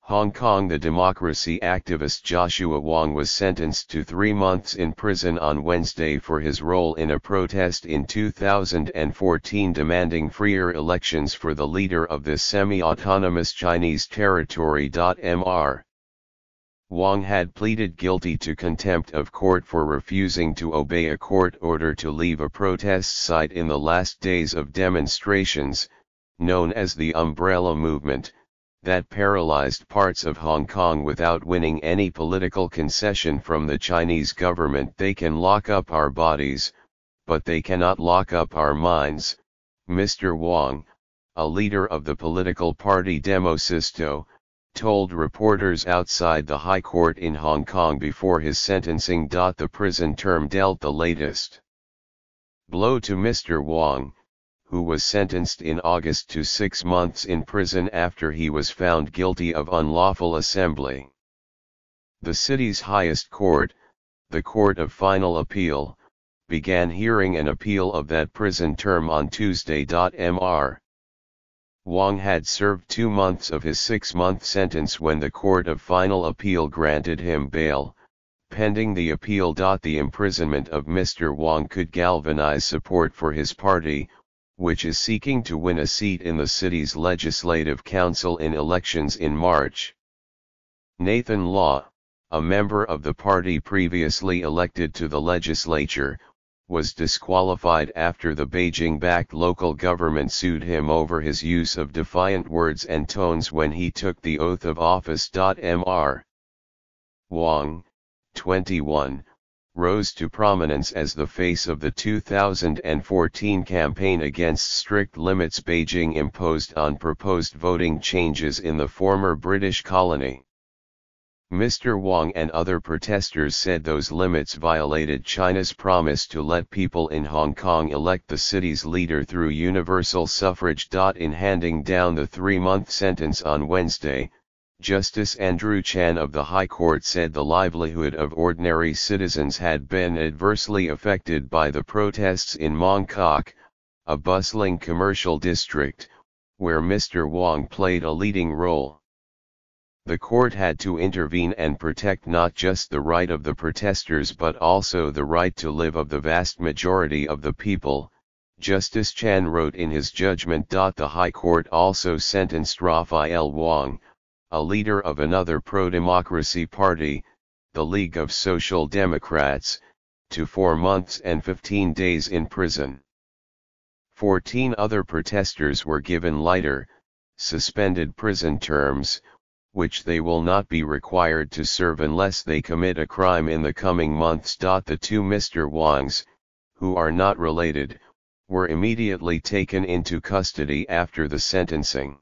Hong Kong. The democracy activist Joshua Wong was sentenced to 3 months in prison on Wednesday for his role in a protest in 2014 demanding freer elections for the leader of the semi-autonomous Chinese territory. Mr. Wong had pleaded guilty to contempt of court for refusing to obey a court order to leave a protest site in the last days of demonstrations, known as the Umbrella Movement, that paralyzed parts of Hong Kong without winning any political concession from the Chinese government. They can lock up our bodies, but they cannot lock up our minds, Mr. Wong, a leader of the political party Demosisto, told reporters outside the High Court in Hong Kong before his sentencing. The prison term dealt the latest blow to Mr. Wong, who was sentenced in August to 6 months in prison after he was found guilty of unlawful assembly. The city's highest court, the Court of Final Appeal, began hearing an appeal of that prison term on Tuesday. Mr. Wong had served 2 months of his 6-month sentence when the Court of Final Appeal granted him bail, pending the appeal. The imprisonment of Mr. Wong could galvanize support for his party, which is seeking to win a seat in the city's Legislative Council in elections in March. Nathan Law, a member of the party previously elected to the legislature, was disqualified after the Beijing-backed local government sued him over his use of defiant words and tones when he took the oath of office. Mr. Wong, 21, rose to prominence as the face of the 2014 campaign against strict limits Beijing imposed on proposed voting changes in the former British colony. Mr. Wong and other protesters said those limits violated China's promise to let people in Hong Kong elect the city's leader through universal suffrage. In handing down the 3-month sentence on Wednesday, Justice Andrew Chan of the High Court said the livelihood of ordinary citizens had been adversely affected by the protests in Mong Kok, a bustling commercial district, where Mr. Wong played a leading role. The court had to intervene and protect not just the right of the protesters but also the right to live of the vast majority of the people, Justice Chan wrote in his judgment. The High Court also sentenced Raphael Wong, a leader of another pro-democracy party, the League of Social Democrats, to 4 months and 15 days in prison. 14 other protesters were given lighter, suspended prison terms, which they will not be required to serve unless they commit a crime in the coming months. The 2 Mr. Wongs, who are not related, were immediately taken into custody after the sentencing.